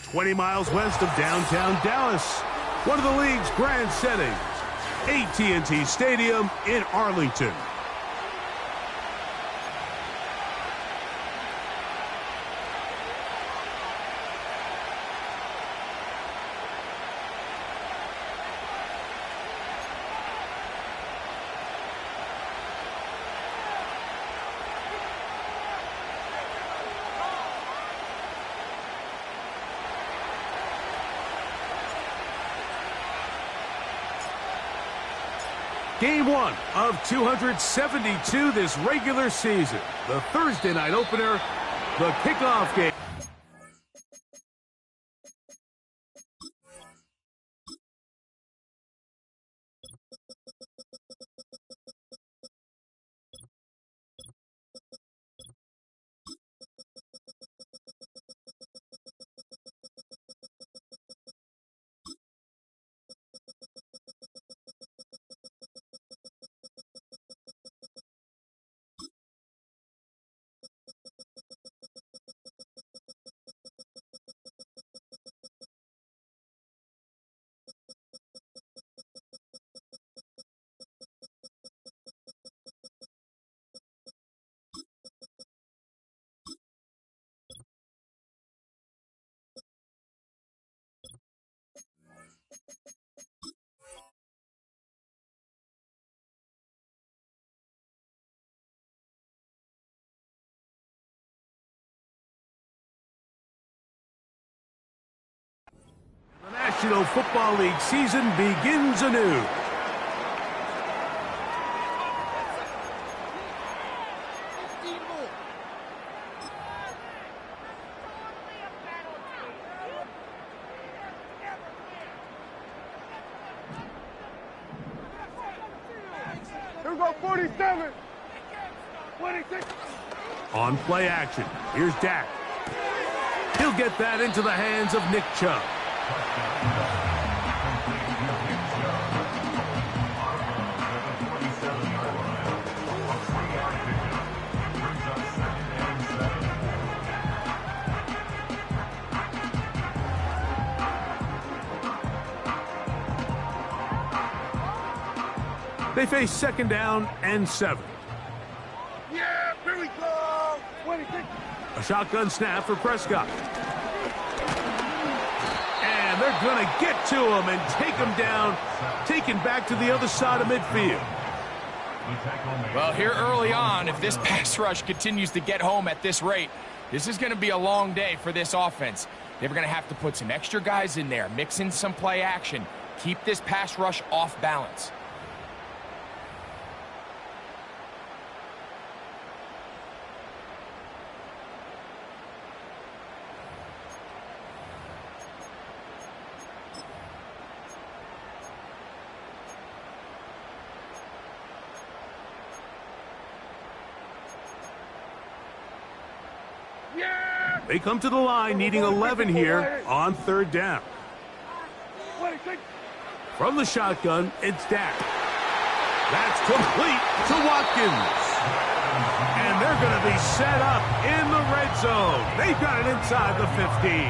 20 miles west of downtown Dallas, one of the league's grand settings, AT&T Stadium in Arlington. Game 1 of 272 this regular season. The Thursday night opener, the kickoff game. The National Football League season begins anew. Here we go, 47. 26. On play action, here's Dak. He'll get that into the hands of Nick Chubb. They face second down and 7. Yeah, here we go. 26. A shotgun snap for Prescott. And they're going to get to him and take him down, taken back to the other side of midfield. Well, here early on, if this pass rush continues to get home at this rate, this is going to be a long day for this offense. They're going to have to put some extra guys in there, mix in some play action, keep this pass rush off balance. They come to the line needing 11 here on third down. 26. From the shotgun, it's Dak. That's complete to Watkins. And they're going to be set up in the red zone. They've got it inside the 15.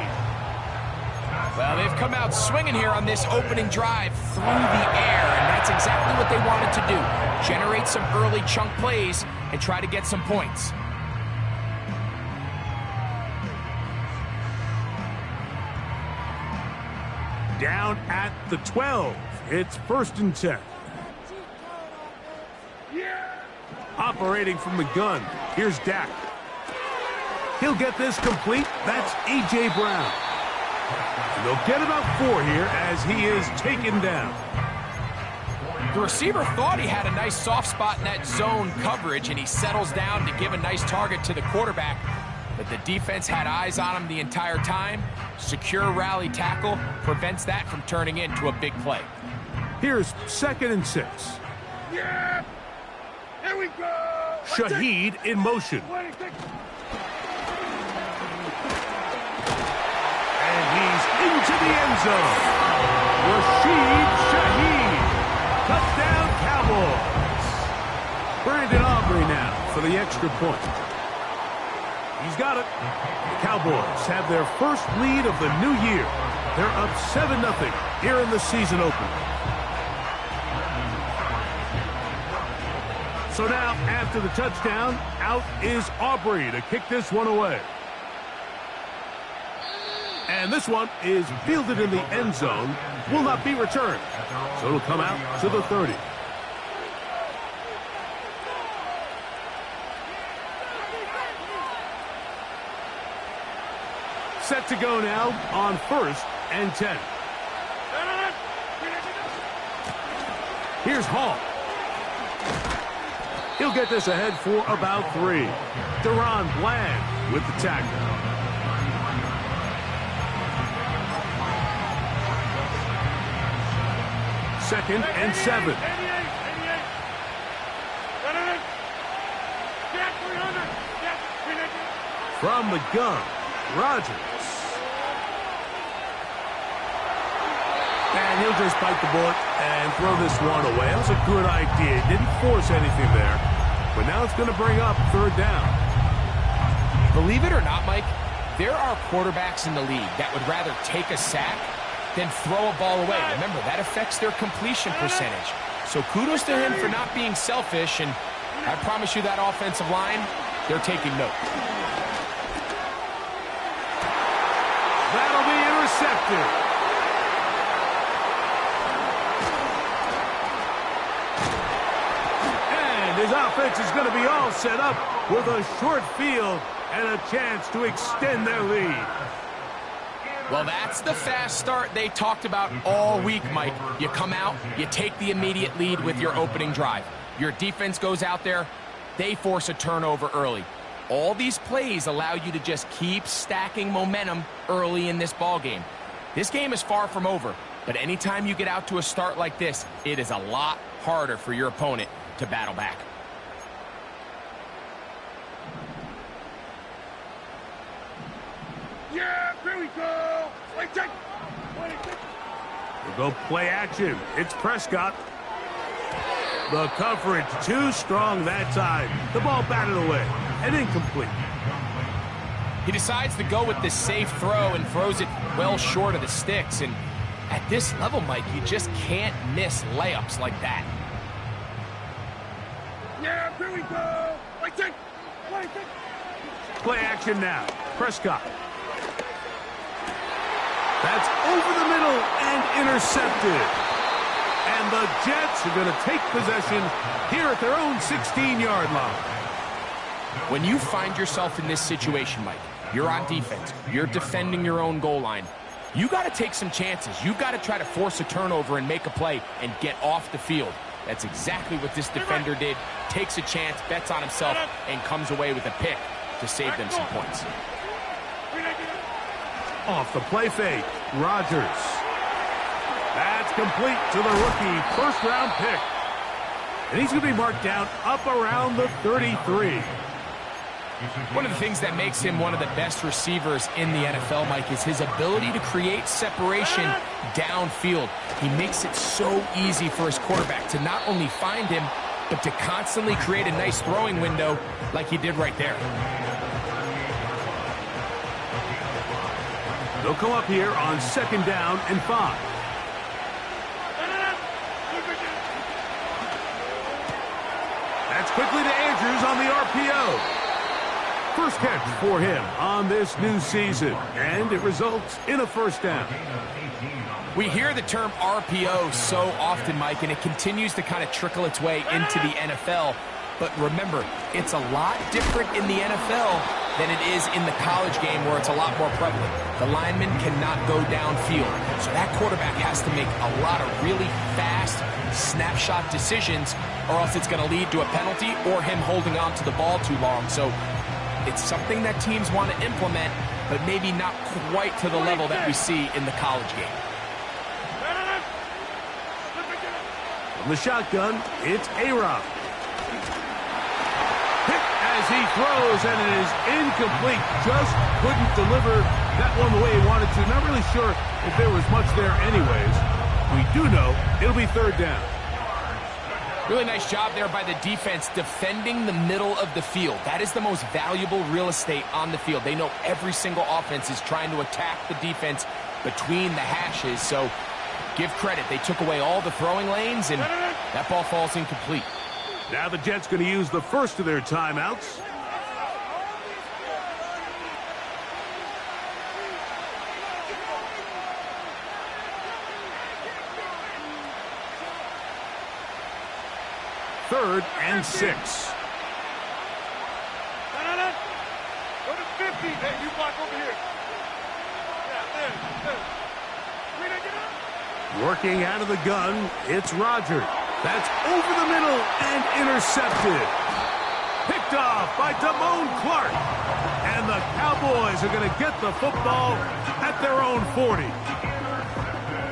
Well, they've come out swinging here on this opening drive through the air, and that's exactly what they wanted to do. Generate some early chunk plays and try to get some points. Down at the 12. It's 1st and 10. Operating from the gun, here's Dak. He'll get this complete. That's A.J. Brown. And they'll get about 4 here as he is taken down. The receiver thought he had a nice soft spot in that zone coverage, and he settles down to give a nice target to the quarterback. But the defense had eyes on him the entire time. Secure rally tackle prevents that from turning into a big play. Here's 2nd and 6. Yeah! Here we go! Shaheed in motion. 26. And he's into the end zone. Rashid Shaheed. Touchdown Cowboys. Brandon Aubrey now for the extra point. He's got it. The Cowboys have their first lead of the new year. They're up 7-0 here in the season opener. So now, after the touchdown, out is Aubrey to kick this one away. And this one is fielded in the end zone, will not be returned. So it'll come out to the 30. Set to go now on 1st and 10. Here's Hall. He'll get this ahead for about 3. Deron Bland with the tackle. Second and 7. From the gun, Rodgers. And he'll just bite the bullet and throw this one away. That was a good idea. Didn't force anything there. But now it's going to bring up 3rd down. Believe it or not, Mike, there are quarterbacks in the league that would rather take a sack than throw a ball away. Remember, that affects their completion percentage. So kudos to him for not being selfish, and I promise you that offensive line, they're taking note. That'll be intercepted. His offense is going to be all set up with a short field and a chance to extend their lead. Well, that's the fast start they talked about all week, Mike. You come out, you take the immediate lead with your opening drive. Your defense goes out there, they force a turnover early. All these plays allow you to just keep stacking momentum early in this ball game. This game is far from over, but anytime you get out to a start like this, it is a lot harder for your opponent to battle back. Yeah, here we go. Wait, check. We'll go play action. It's Prescott. The coverage too strong that time. The ball batted away and incomplete. He decides to go with the safe throw and throws it well short of the sticks. And at this level, Mike, you just can't miss layups like that. Yeah, here we go. Wait, check. Play action now. Prescott. That's over the middle and intercepted. And the Jets are going to take possession here at their own 16-yard line. When you find yourself in this situation, Mike, you're on defense, you're defending your own goal line, you got to take some chances. You got to try to force a turnover and make a play and get off the field. That's exactly what this defender did. Takes a chance, bets on himself, and comes away with a pick to save them some points. Off the play fake, Rodgers. That's complete to the rookie first-round pick. And he's going to be marked down up around the 33. One of the things that makes him one of the best receivers in the NFL, Mike, is his ability to create separation downfield. He makes it so easy for his quarterback to not only find him, but to constantly create a nice throwing window like he did right there. They'll come up here on 2nd down and 5. That's quickly to Andrews on the RPO. First catch for him on this new season, and it results in a 1st down. We hear the term RPO so often, Mike, and it continues to kind of trickle its way into the NFL. But remember, it's a lot different in the NFL than it is in the college game where it's a lot more prevalent. The lineman cannot go downfield, so that quarterback has to make a lot of really fast snapshot decisions, or else it's going to lead to a penalty or him holding on to the ball too long. So it's something that teams want to implement, but maybe not quite to the level that we see in the college game. From the shotgun, it's A-Rob. Hit as he throws, and it is incomplete. Just couldn't deliver that one the way he wanted to. Not really sure if there was much there anyways. We do know it'll be 3rd down. Really nice job there by the defense defending the middle of the field. That is the most valuable real estate on the field. They know every single offense is trying to attack the defense between the hashes, so give credit. They took away all the throwing lanes, and that ball falls incomplete. Now the Jets going to use the first of their timeouts. Third and 6. No. Go to 50. Hey, you block over here. Yeah, there. Get up. Working out of the gun, it's Rodgers. That's over the middle and intercepted. Picked off by Damone Clark. And the Cowboys are going to get the football at their own 40.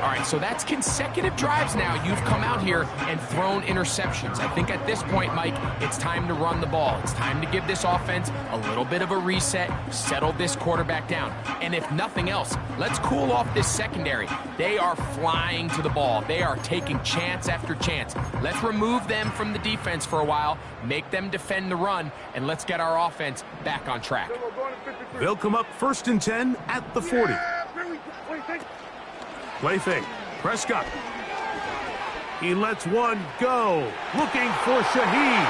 All right, so that's consecutive drives now. You've come out here and thrown interceptions. I think at this point, Mike, it's time to run the ball. It's time to give this offense a little bit of a reset, settle this quarterback down. And if nothing else, let's cool off this secondary. They are flying to the ball. They are taking chance after chance. Let's remove them from the defense for a while, make them defend the run, and let's get our offense back on track. They'll come up 1st and 10 at the 40. Play fake. Prescott. He lets one go. Looking for Shaheed.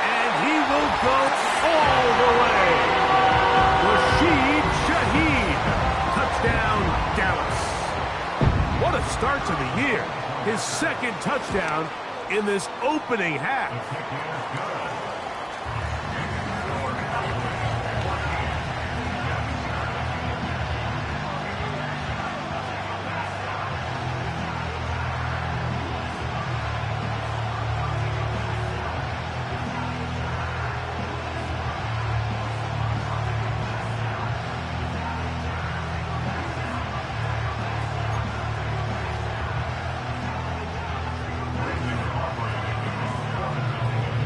And he will go all the way. Rashid Shaheed. Touchdown, Dallas. What a start to the year. His second touchdown in this opening half.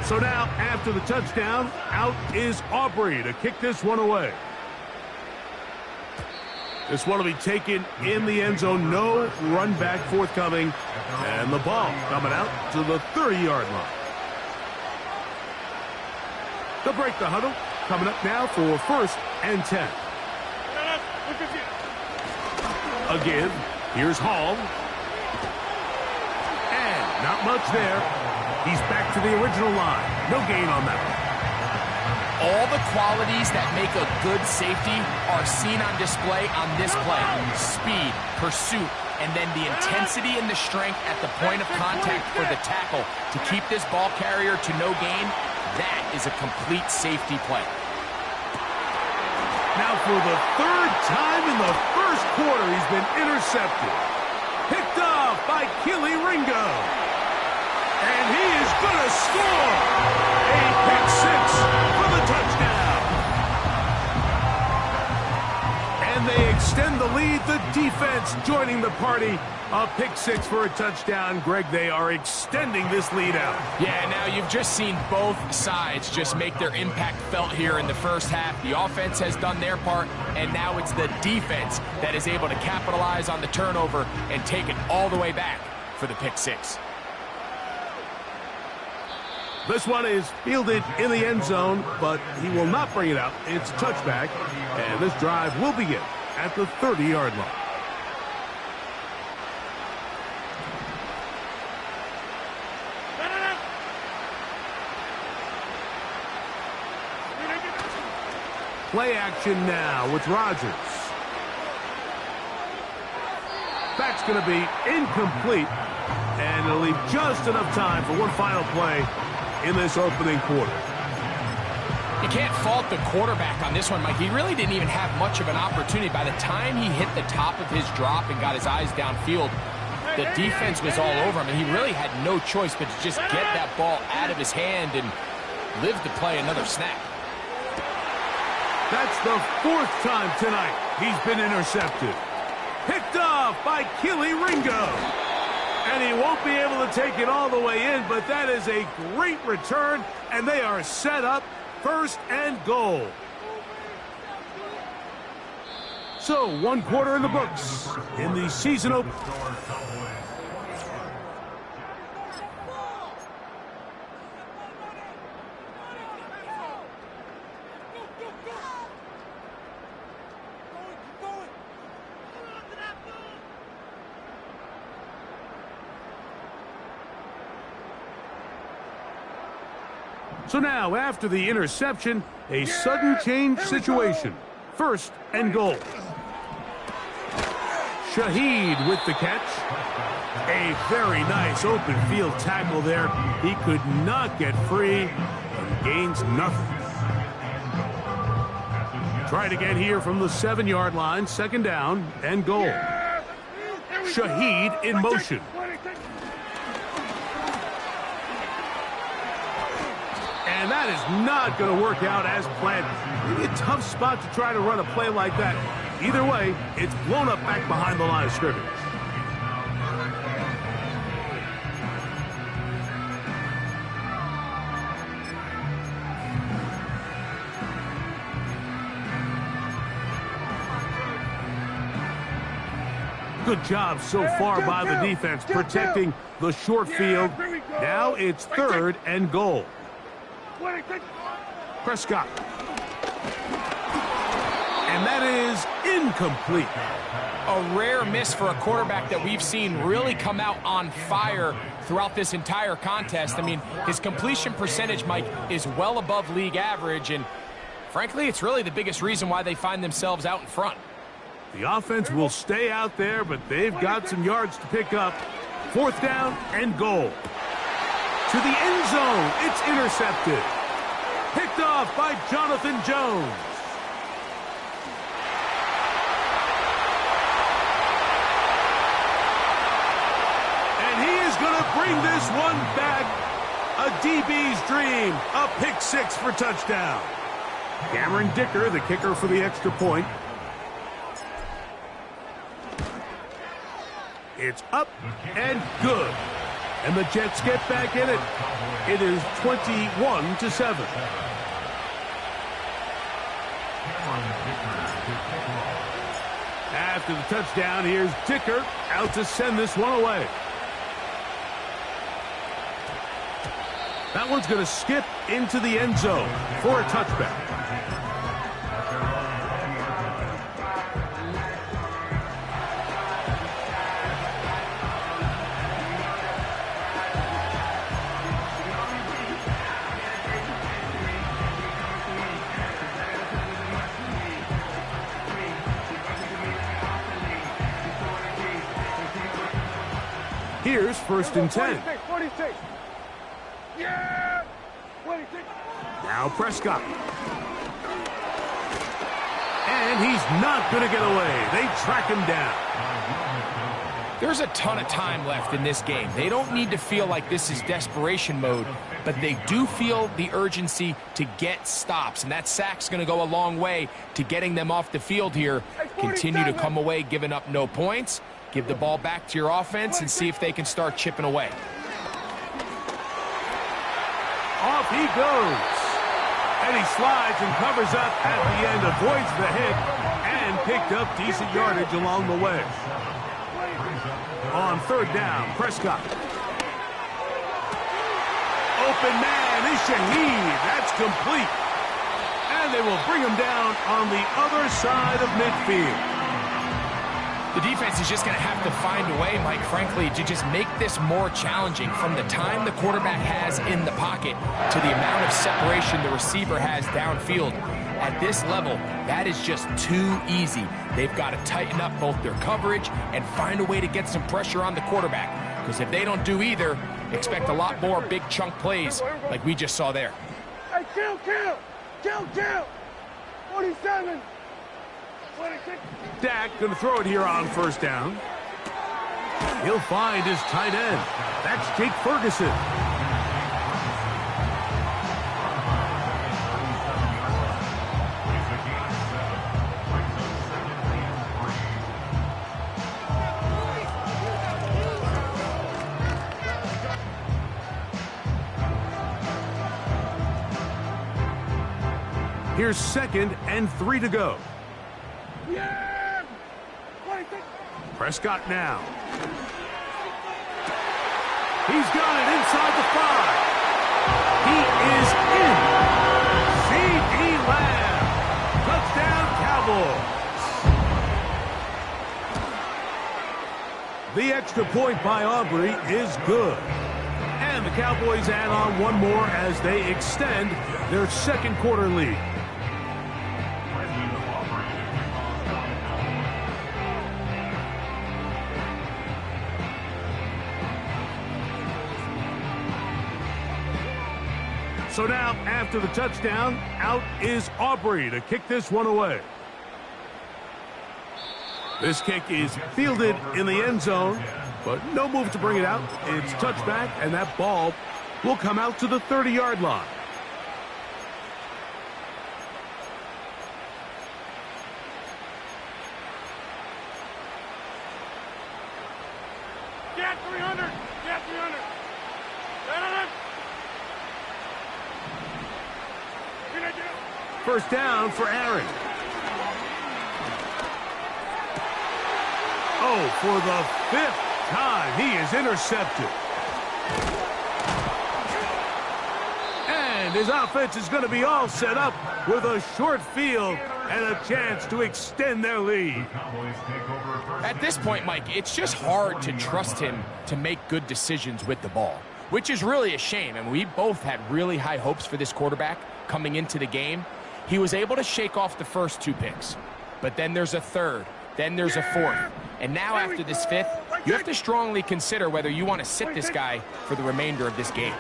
So now, after the touchdown, out is Aubrey to kick this one away. This one will be taken in the end zone. No run back forthcoming. And the ball coming out to the 30-yard line. They'll break the huddle. Coming up now for 1st and 10. Again, here's Hall. And not much there. He's back to the original line. No gain on that one. All the qualities that make a good safety are seen on display on this play. Speed, pursuit, and then the intensity and the strength at the point of contact for the tackle to keep this ball carrier to no gain. That is a complete safety play. Now for the 3rd time in the 1st quarter, he's been intercepted. Picked off by Kelee Ringo. And he is going to score a pick-6 for the touchdown. And they extend the lead. The defense joining the party. A pick-6 for a touchdown. Greg, they are extending this lead out. Yeah, now you've just seen both sides just make their impact felt here in the first half. The offense has done their part, and now it's the defense that is able to capitalize on the turnover and take it all the way back for the pick-6. This one is fielded in the end zone, but he will not bring it out. It's touchback, and this drive will begin at the 30-yard line. Play action now with Rodgers. That's going to be incomplete, and it'll leave just enough time for one final play in this opening quarter. You can't fault the quarterback on this one, Mike. He really didn't even have much of an opportunity. By the time he hit the top of his drop and got his eyes downfield, the defense was all over him, and he really had no choice but to just get that ball out of his hand and live to play another snap. That's the 4th time tonight he's been intercepted. Picked off by Kelee Ringo. And he won't be able to take it all the way in, but that is a great return, and they are set up 1st and goal. So, 1 quarter in the books in the season opener. So now, after the interception, a sudden change situation. 1st and goal. Shaheed with the catch. A very nice open field tackle there. He could not get free and gains nothing. Tried again here from the 7-yard line. 2nd down and goal. Shaheed in motion. And that is not going to work out as planned. Maybe a tough spot to try to run a play like that. Either way, it's blown up back behind the line of scrimmage. Good job so far by the defense protecting the short field. Now it's 3rd and goal. Prescott. And that is incomplete. A rare miss for a quarterback that we've seen really come out on fire throughout this entire contest. I mean, his completion percentage, Mike, is well above league average, and frankly, it's really the biggest reason why they find themselves out in front. The offense will stay out there, but they've got some yards to pick up. 4th down and goal. To the end zone, it's intercepted. Picked off by Jonathan Jones. And he is going to bring this one back. A DB's dream. A pick 6 for touchdown. Cameron Dicker, the kicker for the extra point. It's up and good. And the Jets get back in it. It is 21-7. After the touchdown, here's Dicker out to send this one away. That one's going to skip into the end zone for a touchback. Here's 1st and 10. 46. Yeah! 26. Now Prescott. And he's not going to get away. They track him down. There's a ton of time left in this game. They don't need to feel like this is desperation mode, but they do feel the urgency to get stops, and that sack's going to go a long way to getting them off the field here. Continue to come away giving up no points. Give the ball back to your offense and see if they can start chipping away. Off he goes. And he slides and covers up at the end, avoids the hit, and picked up decent yardage along the way. On 3rd down, Prescott. Open man is Shaheed. That's complete. And they will bring him down on the other side of midfield. The defense is just going to have to find a way, Mike, frankly, to just make this more challenging from the time the quarterback has in the pocket to the amount of separation the receiver has downfield. At this level, that is just too easy. They've got to tighten up both their coverage and find a way to get some pressure on the quarterback. Because if they don't do either, expect a lot more big chunk plays like we just saw there. Hey, kill! 47. 26. Dak going to throw it here on 1st down. He'll find his tight end. That's Jake Ferguson. Here's 2nd and 3 to go. Yeah! 26. Prescott now. He's got it inside the 5. He is in. C.D. Lamb. Touchdown, Cowboys. The extra point by Aubrey is good. And And the Cowboys add on one more as they extend their second quarter lead. So now, after the touchdown, out is Aubrey to kick this one away. This kick is fielded in the end zone, but no move to bring it out. It's touchback, and that ball will come out to the 30-yard line. Get 300! Get 300! First down for Aaron. Oh, for the 5th time, he is intercepted. And his offense is going to be all set up with a short field and a chance to extend their lead. At this point, Mike, it's just hard to trust him to make good decisions with the ball, which is really a shame. And we both had really high hopes for this quarterback coming into the game. He was able to shake off the first 2 picks, but then there's a third, then there's a fourth. And now after this 5th, you have to strongly consider whether you want to sit this guy for the remainder of this game.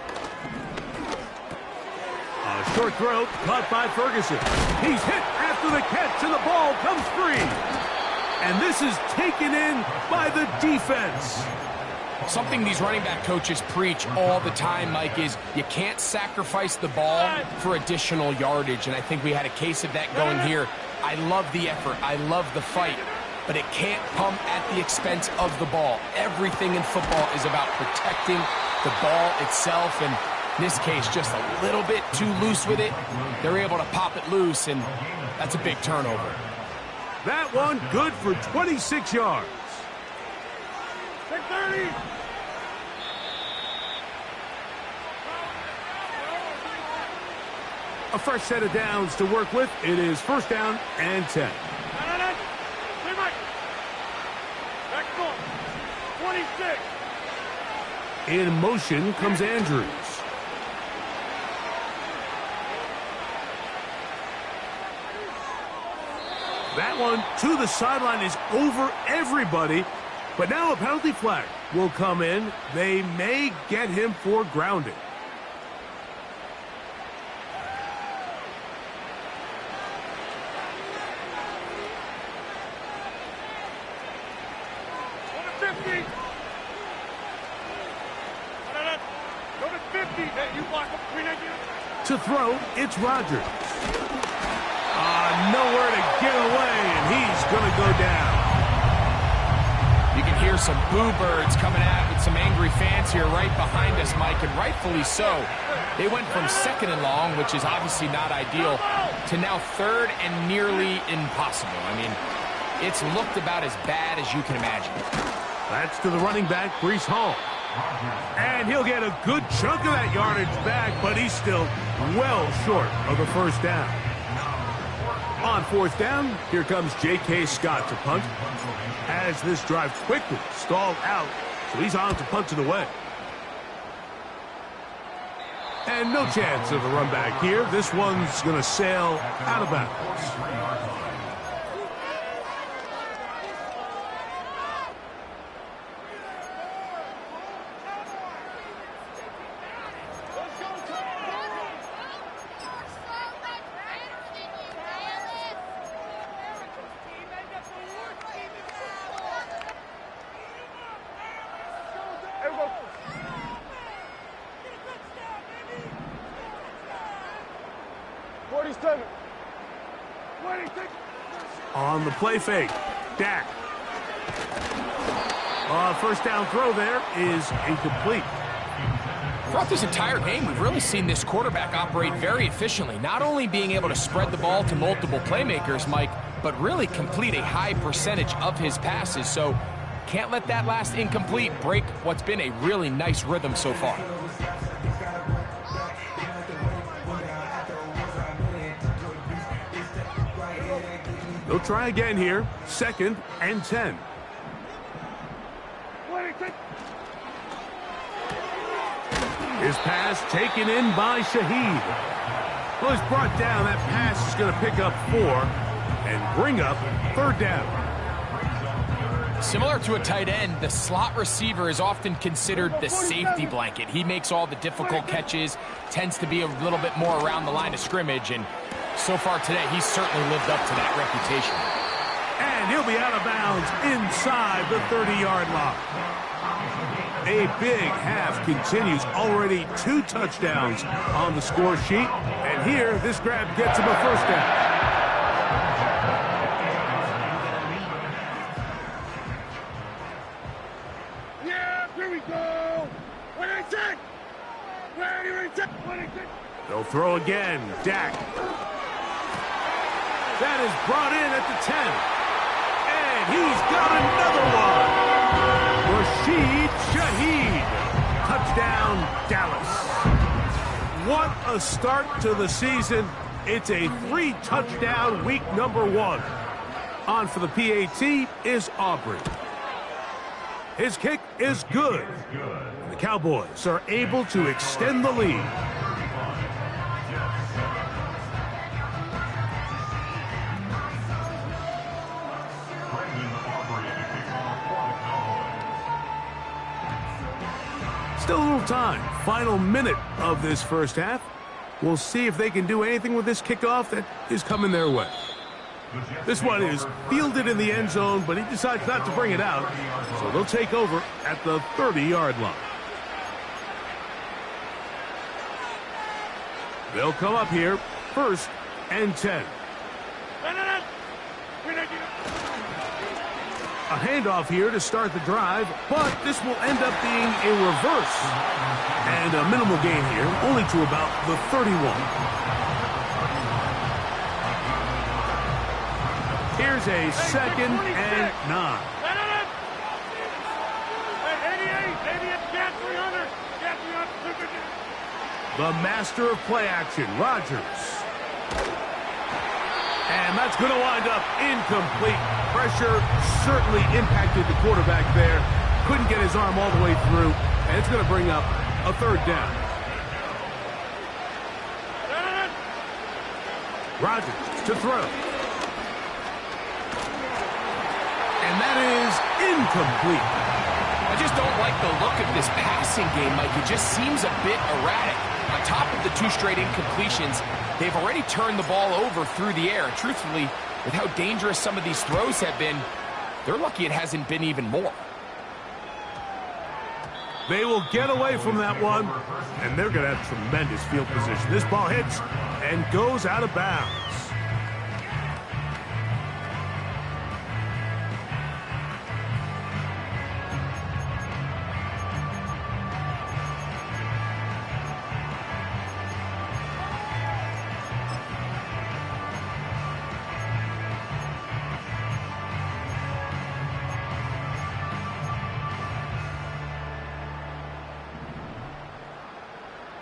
A short throw caught by Ferguson. He's hit after the catch, and the ball comes free. And this is taken in by the defense. Something these running back coaches preach all the time, Mike, is you can't sacrifice the ball for additional yardage. And I think we had a case of that going here. I love the effort. I love the fight. But it can't come at the expense of the ball. Everything in football is about protecting the ball itself. And in this case, just a little bit too loose with it. They're able to pop it loose, and that's a big turnover. That one good for 26 yards. 630! A fresh set of downs to work with. It is first down and 10. Next one. 26. In motion comes Andrews. That one to the sideline is over everybody. But now a penalty flag will come in. They may get him for grounding. To throw, it's Rodgers. Nowhere to get away, and he's going to go down. You can hear some boo birds coming out with some angry fans here right behind us, Mike, and rightfully so. They went from 2nd and long, which is obviously not ideal, to now 3rd and nearly impossible. I mean, it's looked about as bad as you can imagine. That's to the running back, Breece Hall. And he'll get a good chunk of that yardage back, but he's still well short of the first down. On 4th down, here comes J.K. Scott to punt. As this drive quickly stalled out, so he's on to punt it away. And no chance of a run back here. This one's going to sail out of bounds. On the play fake, Dak. First down throw there is incomplete. Throughout this entire game, we've really seen this quarterback operate very efficiently, not only being able to spread the ball to multiple playmakers, Mike, but really complete a high percentage of his passes. So can't let that last incomplete break what's been a really nice rhythm so far. They'll try again here. 2nd and 10. His pass taken in by Shaheed. Well, he's brought down. That pass is going to pick up 4 and bring up 3rd down. Similar to a tight end, the slot receiver is often considered the safety blanket. He makes all the difficult catches, tends to be a little bit more around the line of scrimmage, and so far today, he's certainly lived up to that reputation. And he'll be out of bounds inside the 30-yard line. A big half continues. Already 2 touchdowns on the score sheet. And here, this grab gets him a 1st down. They'll throw again. Dak. That is brought in at the 10. And he's got another one. Rashid Shaheed. Touchdown, Dallas. What a start to the season. It's a 3-touchdown week number 1. On for the PAT is Aubrey. His kick is good. The Cowboys are able to extend the lead. Still a little time. Final minute of this first half. We'll see if they can do anything with this kickoff that is coming their way. This one is fielded in the end zone, but he decides not to bring it out. So they'll take over at the 30-yard line. They'll come up here, 1st and 10. A handoff here to start the drive, but this will end up being a reverse. And a minimal gain here, only to about the 31. Here's a 2nd and 9. The master of play action, Rodgers. And that's going to wind up incomplete. Pressure certainly impacted the quarterback there. Couldn't get his arm all the way through. And it's going to bring up a 3rd down. Rodgers to throw. And that is incomplete. I just don't like the look of this passing game, Mike. It just seems a bit erratic. On top of the 2 straight incompletions, they've already turned the ball over through the air. And truthfully, with how dangerous some of these throws have been, they're lucky it hasn't been even more. They will get away from that one, and they're going to have tremendous field position. This ball hits and goes out of bounds.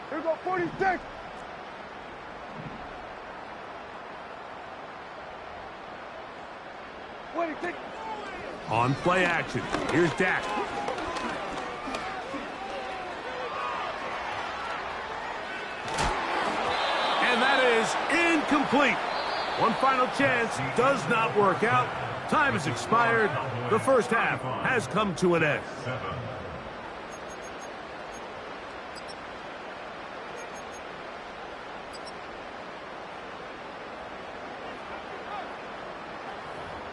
Here go 46. On play action, here's Dak. And that is incomplete. One final chance does not work out. Time has expired. The first half has come to an end.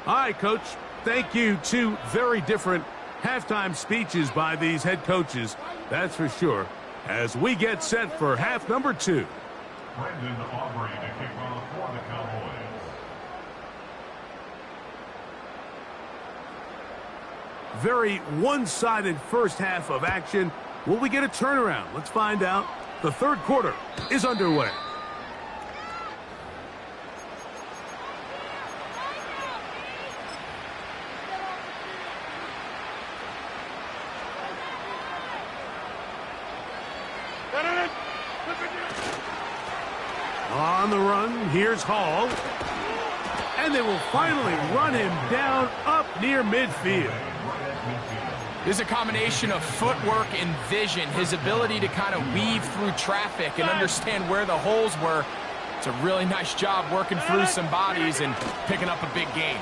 All right, Coach. Thank you. 2 very different halftime speeches by these head coaches. That's for sure. As we get set for half number 2. Brendan Aubrey to kick off for the Cowboys. Very one-sided first half of action. Will we get a turnaround? Let's find out. The 3rd quarter is underway. On the run, here's Hall. And they will finally run him down up near midfield. There's a combination of footwork and vision, his ability to kind of weave through traffic and understand where the holes were. It's a really nice job working through some bodies and picking up a big gain.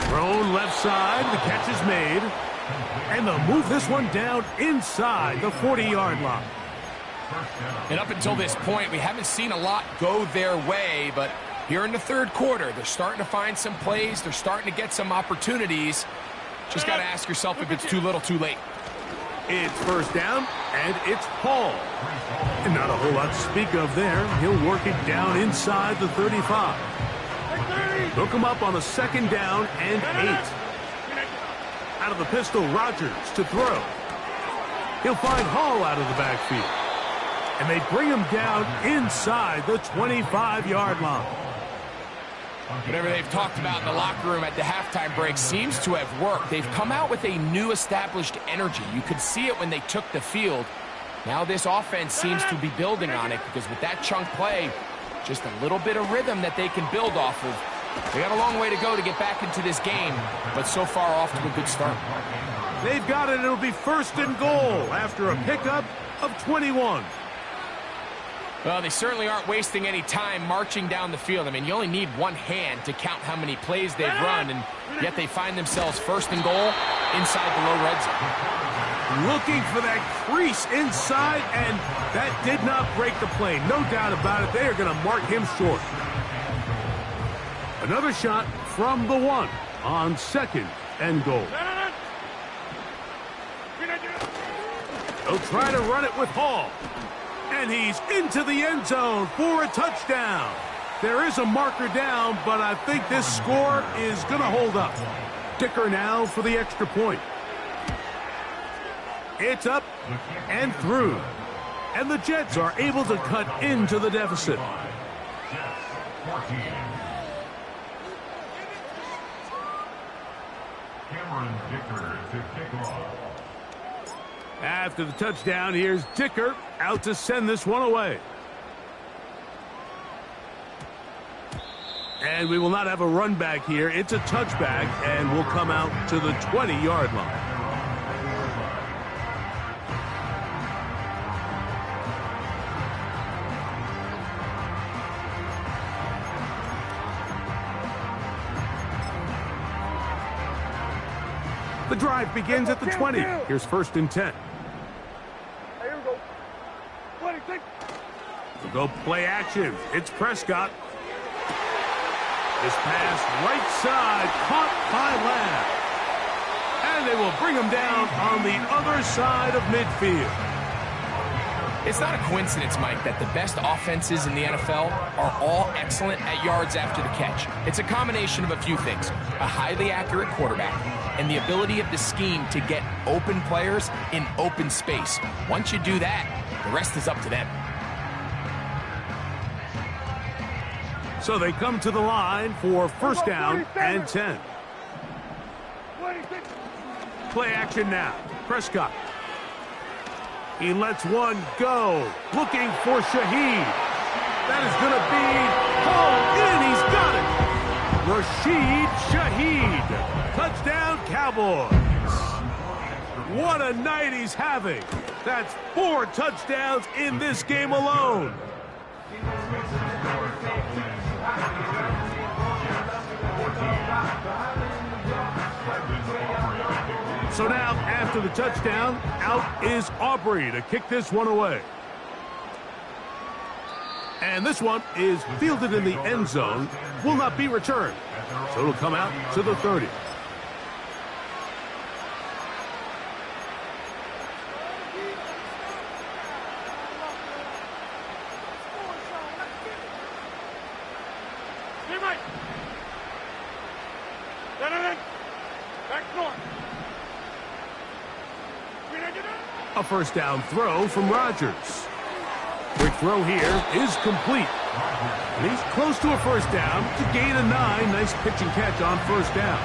Thrown left side, the catch is made. And they'll move this one down inside the 40-yard line. And up until this point, we haven't seen a lot go their way, but here in the third quarter, they're starting to find some plays. They're starting to get some opportunities. Just got to ask yourself if it's too little, too late. It's first down, and it's Hall. And not a whole lot to speak of there. He'll work it down inside the 35. Hook him up on a second down and 8. Out of the pistol, Rodgers to throw. He'll find Hall out of the backfield. And they bring him down inside the 25-yard line. Whatever they've talked about in the locker room at the halftime break seems to have worked. They've come out with a new established energy. You could see it when they took the field. Now this offense seems to be building on it because with that chunk play, just a little bit of rhythm that they can build off of. They got a long way to go to get back into this game, but so far off to a good start. They've got it. It'll be first and goal after a pickup of 21. Well, they certainly aren't wasting any time marching down the field. I mean, you only need one hand to count how many plays they've run, and yet they find themselves first and goal inside the low red zone. Looking for that crease inside, and that did not break the play. No doubt about it. They are going to mark him short. Another shot from the 1 on second and goal. They'll try to run it with Hall. And he's into the end zone for a touchdown. There is a marker down, but I think this score is going to hold up. Dicker now for the extra point. It's up and through. And the Jets are able to cut into the deficit. Cameron Dicker to kick off. After the touchdown, here's Dicker out to send this one away. And we will not have a run back here. It's a touchback, and we'll come out to the 20-yard line. The drive begins at the 20. Here's first and 10. Here we go. 26. We'll go play action. It's Prescott. This pass right side caught by Lamb. And they will bring him down on the other side of midfield. It's not a coincidence, Mike, that the best offenses in the NFL are all excellent at yards after the catch. It's a combination of a few things. A highly accurate quarterback and the ability of the scheme to get open players in open space. Once you do that, the rest is up to them. So they come to the line for first down and 10. 26. Play action now. Prescott. He lets one go. Looking for Shaheed. That is going to be hauled in. He's got it. Rashid Shaheed. Touchdown, Cowboys. What a night he's having. That's 4 touchdowns in this game alone. So now, after the touchdown, out is Aubrey to kick this one away. And this one is fielded in the end zone, will not be returned. So it'll come out to the 30. A first down throw from Rodgers. Quick throw here is complete. And he's close to a first down to gain a 9. Nice pitch and catch on first down.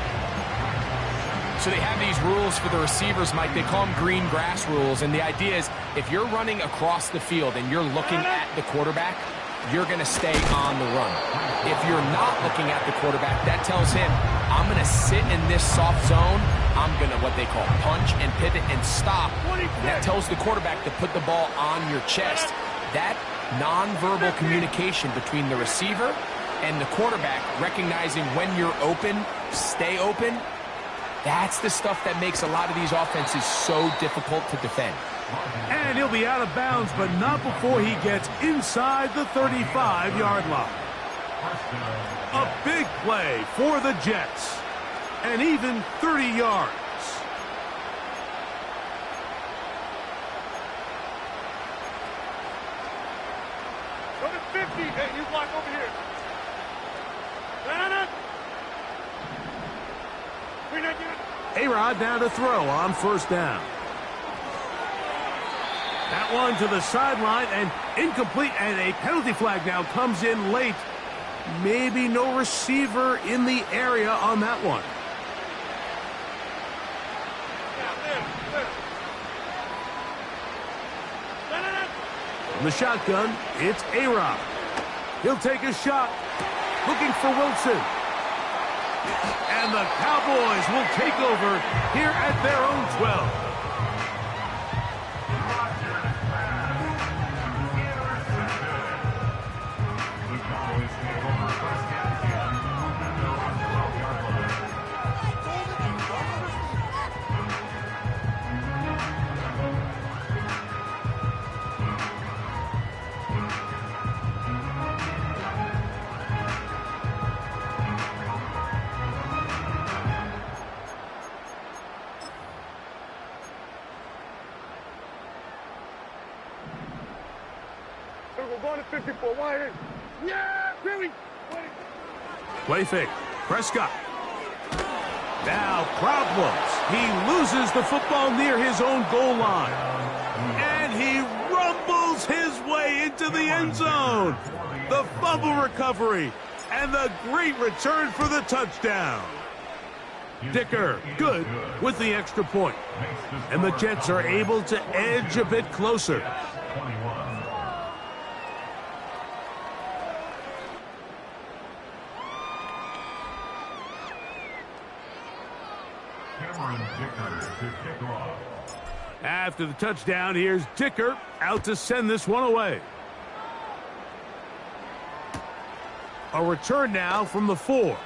So they have these rules for the receivers, Mike. They call them green grass rules. And the idea is if you're running across the field and you're looking at the quarterback, you're going to stay on the run. If you're not looking at the quarterback, that tells him I'm going to sit in this soft zone. I'm going to what they call punch and pivot and stop. And that tells the quarterback to put the ball on your chest. That nonverbal communication between the receiver and the quarterback, recognizing when you're open, stay open, that's the stuff that makes a lot of these offenses so difficult to defend. And he'll be out of bounds, but not before he gets inside the 35-yard line. A big play for the Jets. And even 30 yards. Go to 50. Hey, you block over here. A-Rod now to throw on first down. That one to the sideline and incomplete, and a penalty flag now comes in late. Maybe no receiver in the area on that one. From the shotgun, it's A-Rod. He'll take a shot, looking for Wilson. And the Cowboys will take over here at their own 12. We're going to 54. Wide. Yeah, Billy. Play fake. Prescott. Now problems. He loses the football near his own goal line. And he rumbles his way into the end zone. The fumble recovery. And the great return for the touchdown. Dicker, good with the extra point. And the Jets are able to edge a bit closer. After the touchdown, here's Dicker out to send this one away. A return now from the 4.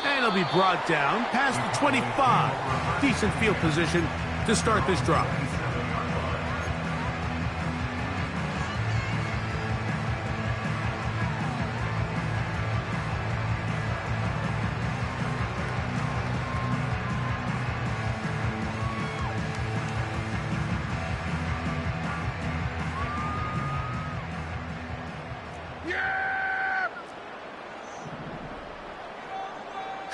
And he'll be brought down past the 25. Decent field position to start this drive.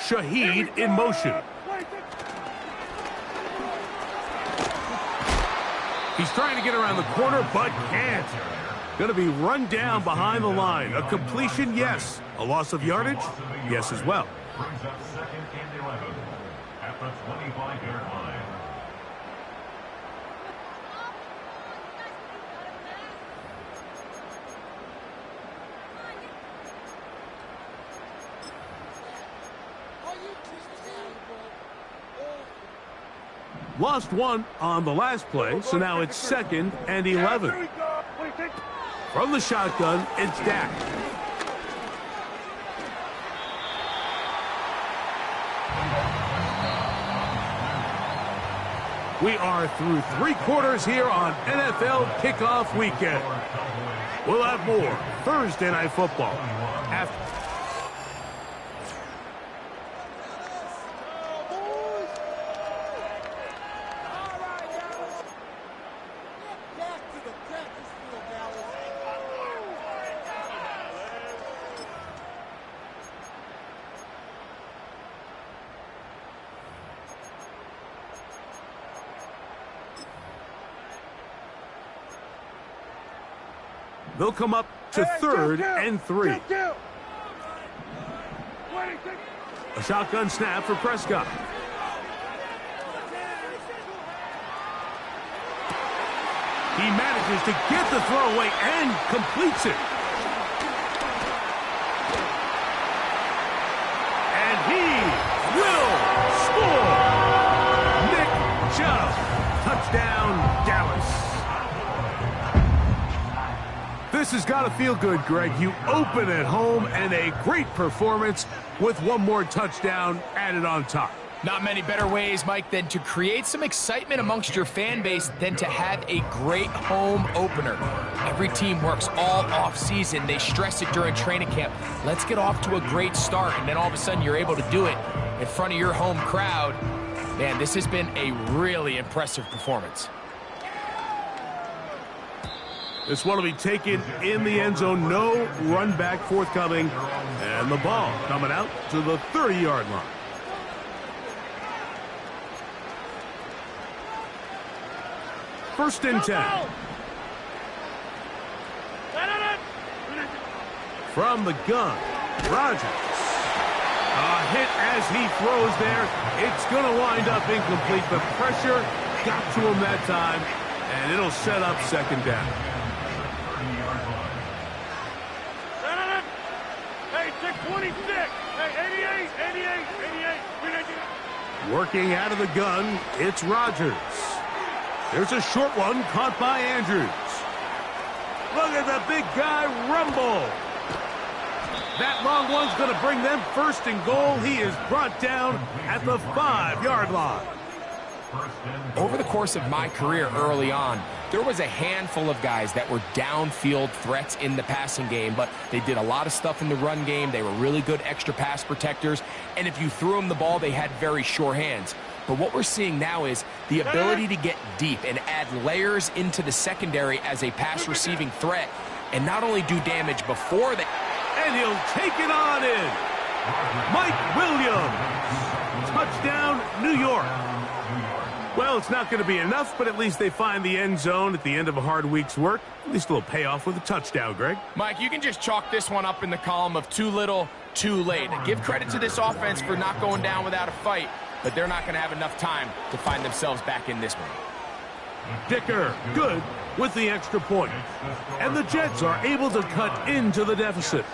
Shaheed in motion. He's trying to get around the corner, but can't. Going to be run down behind the line. A completion, yes. A loss of yardage, yes as well. Brings up 2nd and 11 at the 25-yard line. Lost one on the last play, so now it's 2nd and 11. From the shotgun, it's Dak. We are through 3 quarters here on NFL Kickoff Weekend. We'll have more Thursday Night Football after. They'll come up to 3rd and 3. A shotgun snap for Prescott. He manages to get the throw away and completes it. And he This has got to feel good, Greg. You open at home and a great performance with one more touchdown added on top. Not many better ways, Mike, than to create some excitement amongst your fan base than to have a great home opener. Every team works all off-season. They stress it during training camp. Let's get off to a great start, and then all of a sudden you're able to do it in front of your home crowd. Man, this has been a really impressive performance. This one will be taken in the end zone. No run back forthcoming. And the ball coming out to the 30-yard line. First and 10. From the gun, Rodgers. A hit as he throws there. It's going to wind up incomplete. The pressure got to him that time, and it'll set up second down. Hey, 626. Hey, 88. Working out of the gun, it's Rodgers. There's a short one caught by Andrews. Look at the big guy rumble. That long one's going to bring them first and goal. He is brought down at the 5-yard line. Over the course of my career early on, there was a handful of guys that were downfield threats in the passing game, but they did a lot of stuff in the run game. They were really good extra pass protectors, and if you threw them the ball, they had very sure hands. But what we're seeing now is the ability to get deep and add layers into the secondary as a pass receiving threat, and not only do damage before they... And he'll take it on in. Mike Williams. Touchdown, New York. Well, it's not going to be enough, but at least they find the end zone at the end of a hard week's work. At least a little payoff with a touchdown, Greg. Mike, you can just chalk this one up in the column of too little, too late. Give credit to this offense for not going down without a fight, but they're not going to have enough time to find themselves back in this one. Dicker, good with the extra point. And the Jets are able to cut into the deficit.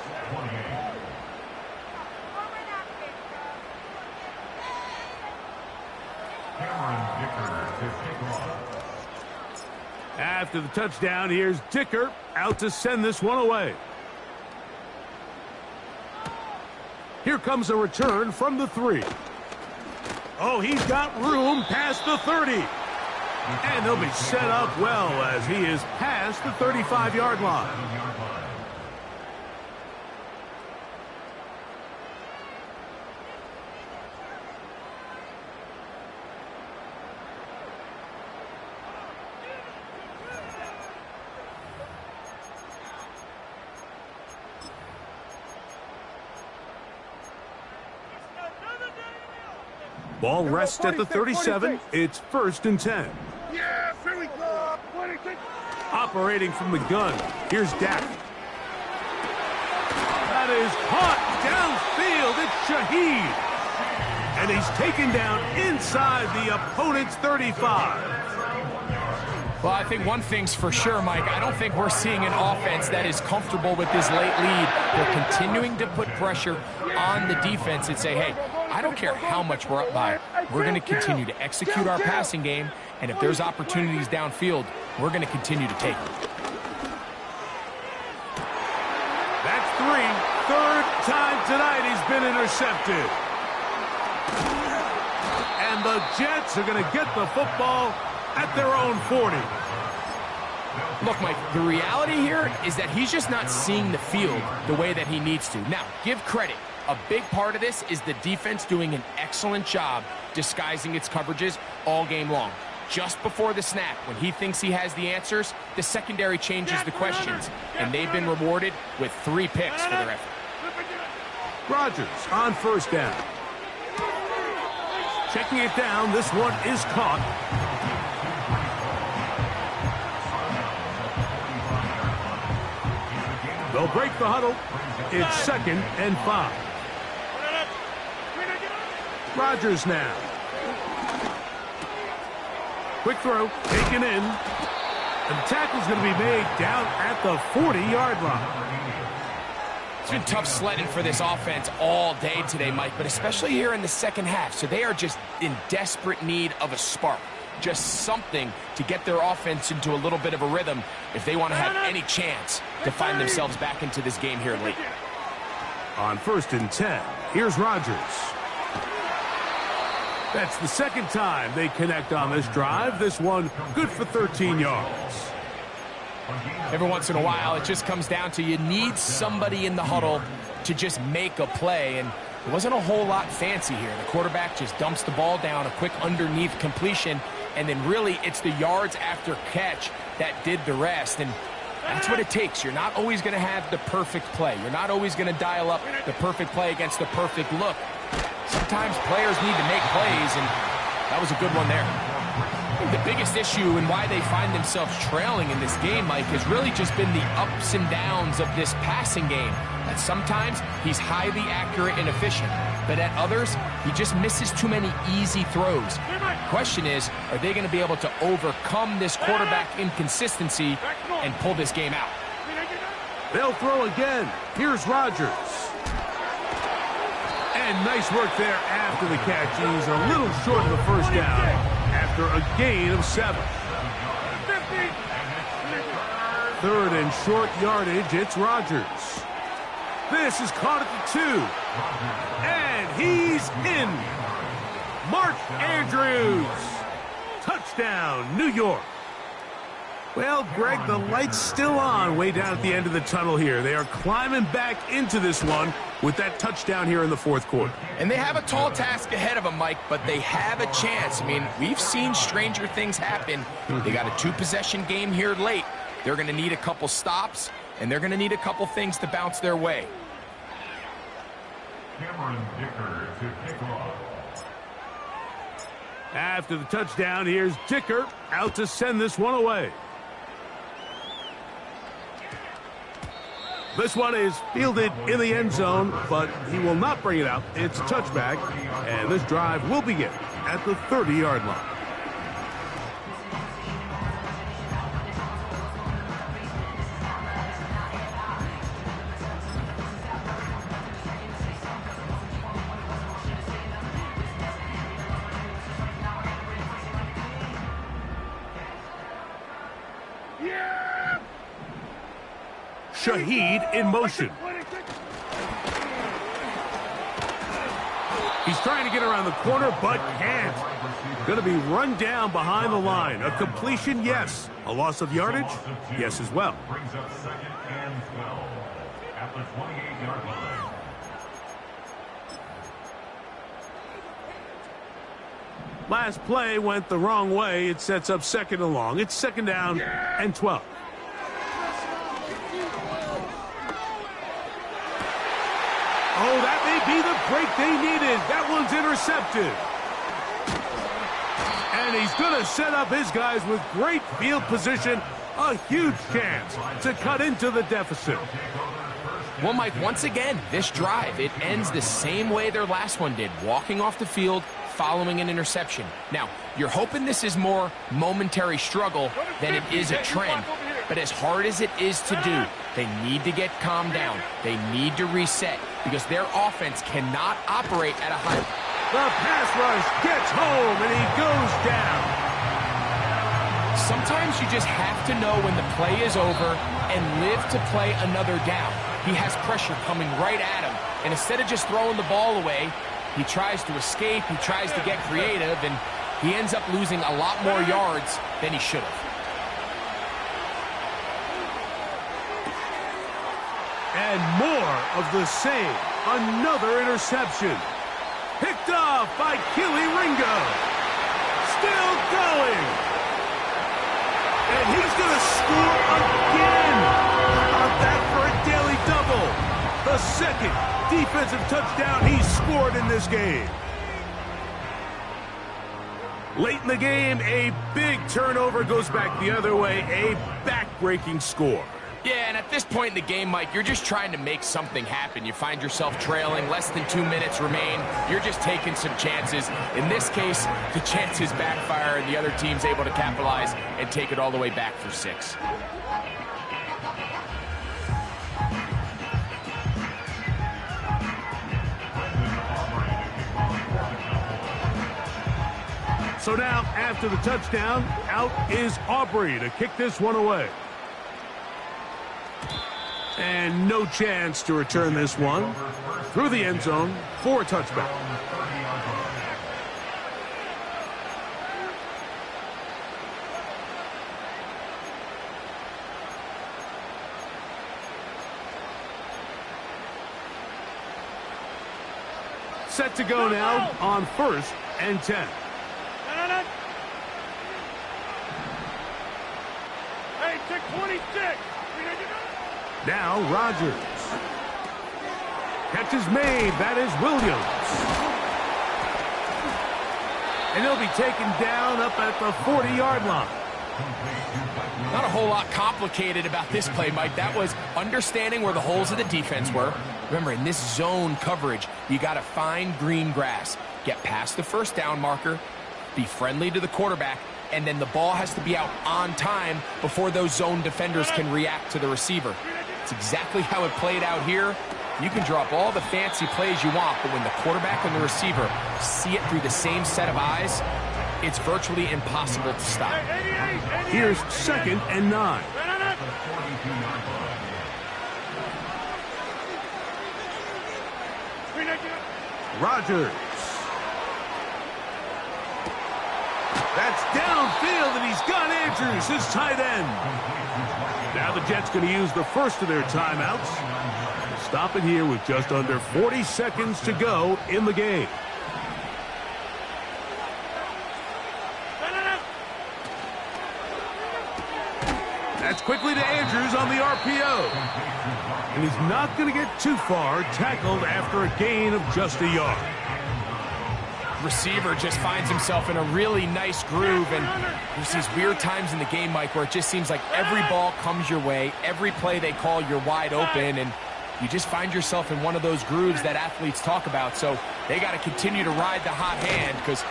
After the touchdown, here's Dicker out to send this one away. Here comes a return from the 3. Oh, he's got room past the 30. And they'll be set up well as he is past the 35-yard line. Ball rests at the 37. It's first and 10. Yeah, here we go. 26. Operating from the gun, here's Dak. That is caught downfield. It's Shaheed. And he's taken down inside the opponent's 35. Well, I think one thing's for sure, Mike. I don't think we're seeing an offense that is comfortable with this late lead. They're continuing to put pressure on the defense and say, hey, I don't care how much we're up by. We're going to continue to execute our passing game, and if there's opportunities downfield, we're going to continue to take them. That's 3. Third time tonight he's been intercepted. And the Jets are going to get the football at their own 40. Look, Mike, the reality here is that he's just not seeing the field the way that he needs to. Now, give credit. A big part of this is the defense doing an excellent job disguising its coverages all game long. Just before the snap, when he thinks he has the answers, the secondary changes the questions, and they've been rewarded with 3 picks for their effort. Rodgers on first down. Checking it down, this one is caught. They'll break the huddle. It's second and 5. Rodgers now. Quick throw, taken in. And the tackle's going to be made down at the 40-yard line. It's been tough sledding for this offense all day today, Mike, but especially here in the second half. So they are just in desperate need of a spark. just something to get their offense into a little bit of a rhythm if they want to have any chance to find themselves back into this game here late. On 1st and 10, here's Rodgers. That's the second time they connect on this drive. This one good for 13 yards. Every once in a while, it just comes down to you need somebody in the huddle to just make a play, and it wasn't a whole lot fancy here. The quarterback just dumps the ball down, a quick underneath completion, and then really it's the yards after catch that did the rest, and that's what it takes. You're not always going to have the perfect play. You're not always going to dial up the perfect play against the perfect look. Sometimes players need to make plays, and that was a good one there. I think the biggest issue and why they find themselves trailing in this game, Mike, has really just been the ups and downs of this passing game. That sometimes he's highly accurate and efficient, but at others, he just misses too many easy throws. The question is, are they going to be able to overcome this quarterback inconsistency and pull this game out? They'll throw again. Here's Rodgers. And nice work there after the catch. He's a little short of the first down after a gain of 7. 3rd and short yardage, it's Rodgers. This is caught at the 2. And he's in. Mark Andrews. Touchdown, New York. Well, Greg, the light's still on way down at the end of the tunnel here. They are climbing back into this one with that touchdown here in the 4th quarter. And they have a tall task ahead of them, Mike, but they have a chance. I mean, we've seen stranger things happen. They got a 2-possession game here late. They're going to need a couple stops, and they're going to need a couple things to bounce their way. Cameron Dicker to kick off. After the touchdown, here's Dicker out to send this one away. This one is fielded in the end zone, but he will not bring it out. It's a touchback, and this drive will begin at the 30-yard line. Shaheed in motion. He's trying to get around the corner, but can't. Going to be run down behind the line. A completion, yes. A loss of yardage, yes as well. Brings up 2nd and 12 at the 28-yard line. Last play went the wrong way. It sets up 2nd and long. It's 2nd down and 12. Oh, that may be the break they needed. That one's intercepted. And he's going to set up his guys with great field position. A huge chance to cut into the deficit. Well, Mike, once again, this drive, it ends the same way their last one did, walking off the field, following an interception. Now, you're hoping this is more momentary struggle than it is a trend. But as hard as it is to do, they need to get calmed down. They need to reset because their offense cannot operate at a high. The pass rush gets home, and he goes down. Sometimes you just have to know when the play is over and live to play another down. He has pressure coming right at him, and instead of just throwing the ball away, he tries to escape, he tries to get creative, and he ends up losing a lot more yards than he should have. And more of the same. Another interception. Picked off by Kelee Ringo. Still going. And he's going to score again. How about that for a daily double? The 2nd defensive touchdown he's scored in this game. Late in the game, a big turnover goes back the other way. A back-breaking score. Yeah, and at this point in the game, Mike, you're just trying to make something happen. You find yourself trailing, less than 2 minutes remain. You're just taking some chances. In this case, the chances backfire, and the other team's able to capitalize and take it all the way back for 6. So now, after the touchdown, out is Aubrey to kick this one away. And no chance to return this one through the end zone for a touchback. Set to go now on 1st and 10. Hey, check 26. Now Rodgers. Catch is made. That is Williams. And he'll be taken down up at the 40-yard line. Not a whole lot complicated about this play, Mike. That was understanding where the holes of the defense were. Remember, in this zone coverage, you got to find green grass. Get past the first down marker, be friendly to the quarterback, and then the ball has to be out on time before those zone defenders can react to the receiver. It's exactly how it played out here. You can draw up all the fancy plays you want, but when the quarterback and the receiver see it through the same set of eyes, it's virtually impossible to stop. Here's 2nd and 9. Rodgers. That's downfield, and he's got Andrews, his tight end. Now the Jets going to use the first of their timeouts. Stop it here with just under 40 seconds to go in the game. That's quickly to Andrews on the RPO. And he's not going to get too far, tackled after a gain of just a yard. Receiver just finds himself in a really nice groove, and there's these weird times in the game, Mike, where it just seems like every ball comes your way, every play they call, you're wide open, and you just find yourself in one of those grooves that athletes talk about. So they got to continue to ride the hot hand, because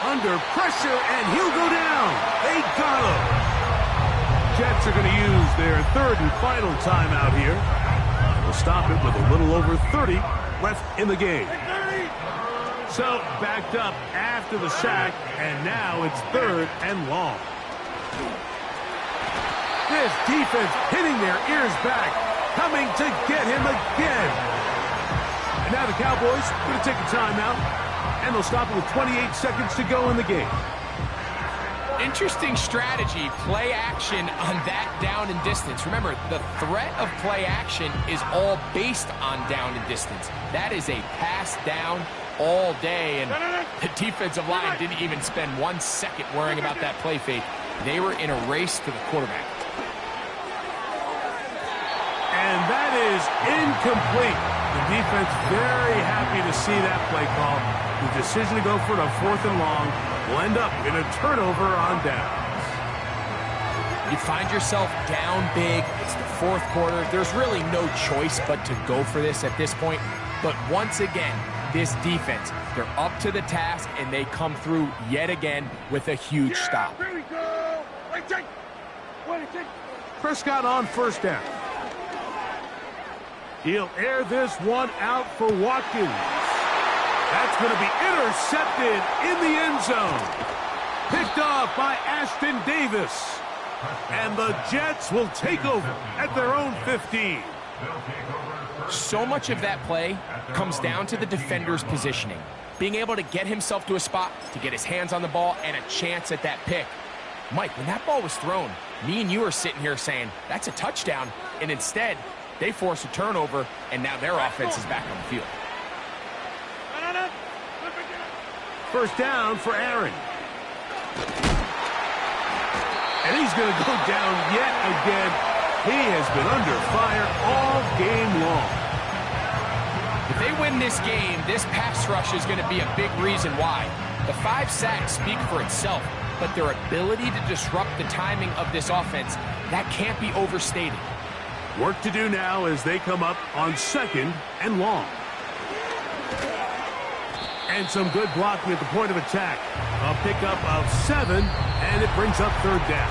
under pressure, and he'll go down. They got him. Jets are going to use their 3rd and final timeout here. We'll stop it with a little over 30 left in the game. So backed up after the sack, and now it's 3rd and long. This defense hitting their ears back, coming to get him again. And now the Cowboys going to take a timeout, and they'll stop it with 28 seconds to go in the game. Interesting strategy, play action on that down and distance. Remember, the threat of play action is all based on down and distance. That is a pass down all day, and the defensive line didn't even spend 1 second worrying about that play fake. They were in a race to the quarterback. And that is incomplete. The defense very happy to see that play call. The decision to go for it on 4th and long will end up in a turnover on downs. You find yourself down big. It's the 4th quarter. There's really no choice but to go for this at this point. But once again, this defense, they're up to the task, and they come through yet again with a huge stop. Here we go. Prescott on 1st down. He'll air this one out for Watkins. That's going to be intercepted in the end zone. Picked off by Ashtyn Davis. And the Jets will take over at their own 15. So much of that play comes down to the defender's positioning. Being able to get himself to a spot, to get his hands on the ball, and a chance at that pick. Mike, when that ball was thrown, me and you are sitting here saying, that's a touchdown. And instead, they force a turnover, and now their offense is back on the field. 1st down for Aaron. And he's going to go down yet again. He has been under fire all game long. If they win this game, this pass rush is going to be a big reason why. The 5 sacks speak for itself, but their ability to disrupt the timing of this offense, that can't be overstated. Work to do now as they come up on 2nd and long. And some good blocking at the point of attack. A pickup of 7, and it brings up 3rd down.